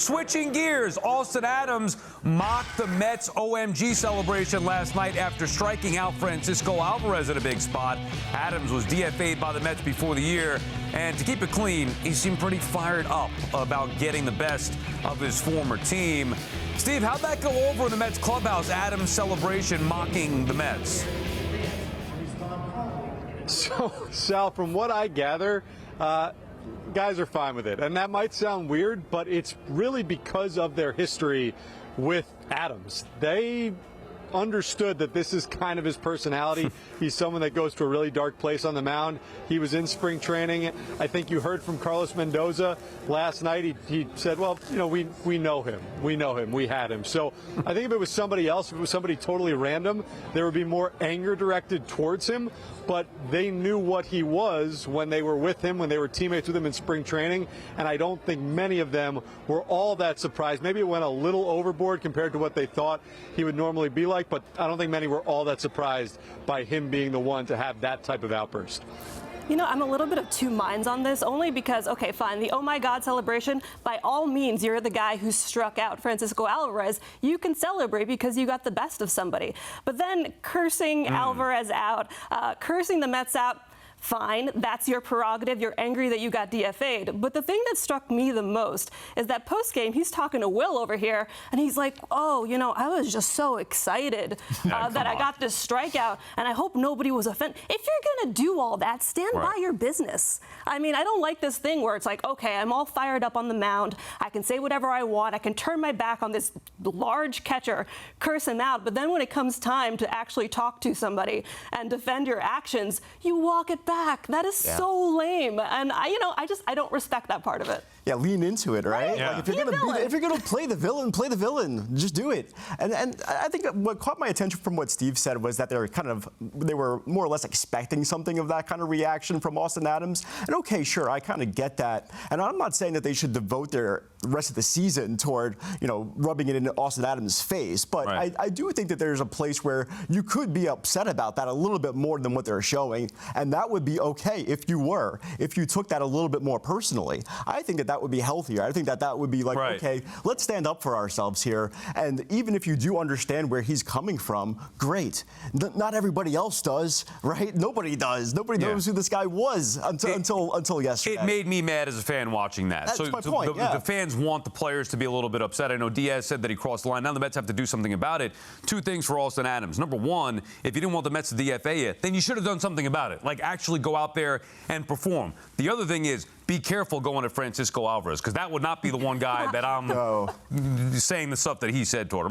Switching gears, Austin Adams mocked the Mets OMG celebration last night after striking out Francisco Alvarez at a big spot. Adams was DFA'd by the Mets before the year, and to keep it clean, he seemed pretty fired up about getting the best of his former team. Steve, how'd that go over in the Mets clubhouse, Adams' celebration mocking the Mets? So, Sal, from what I gather, guys are fine with it. And that might sound weird, but it's really because of their history with Adams. They understood that this is kind of his personality. He's someone that goes to a really dark place on the mound. He was in spring training. I think you heard from Carlos Mendoza last night. He said, well, you know, we know him. We know him. We had him. So I think if it was somebody else, if it was somebody totally random, there would be more anger directed towards him. But they knew what he was when they were with him, when they were teammates with him in spring training. And I don't think many of them were all that surprised. Maybe it went a little overboard compared to what they thought he would normally be like. But I don't think many were all that surprised by him being the one to have that type of outburst. You know, I'm a little bit of two minds on this, only because, okay, fine, the oh my God celebration, by all means, you're the guy who struck out Francisco Alvarez. You can celebrate because you got the best of somebody. But then cursing Alvarez out, cursing the Mets out, fine, that's your prerogative. You're angry that you got DFA'd. But the thing that struck me the most is that post-game, he's talking to Will over here, and he's like, oh, you know, I was just so excited that I got this strikeout, and I hope nobody was offended. If you're going to do all that, stand by your business. I mean, I don't like this thing where it's like, okay, I'm all fired up on the mound. I can say whatever I want. I can turn my back on this large catcher, curse him out. But then when it comes time to actually talk to somebody and defend your actions, you walk it back. That is so lame, and I don't respect that part of it. Yeah, lean into it, right? Yeah. Like if you're gonna play the villain, just do it. And I think what caught my attention from what Steve said was that they were more or less expecting something of that kind of reaction from Austin Adams. And okay, sure, I kind of get that. And I'm not saying that they should devote their rest of the season toward, you know, rubbing it in Austin Adams' face. But I do think that there's a place where you could be upset about that a little bit more than what they're showing, and that would be okay if you took that a little bit more personally. I think that would be healthier. I think that would be like, okay, let's stand up for ourselves here. And even if you do understand where he's coming from, great. Not everybody else does, right? Nobody does. Nobody knows who this guy was until yesterday. It made me mad as a fan watching that. That's my point. The fans want the players to be a little bit upset. I know Diaz said that he crossed the line. Now the Mets have to do something about it. Two things for Austin Adams. Number one, if you didn't want the Mets to DFA you, then you should have done something about it. Like actually go out there and perform. The other thing is, be careful going at Francisco Alvarez, because that would not be the one guy that I'm saying the stuff that he said toward him.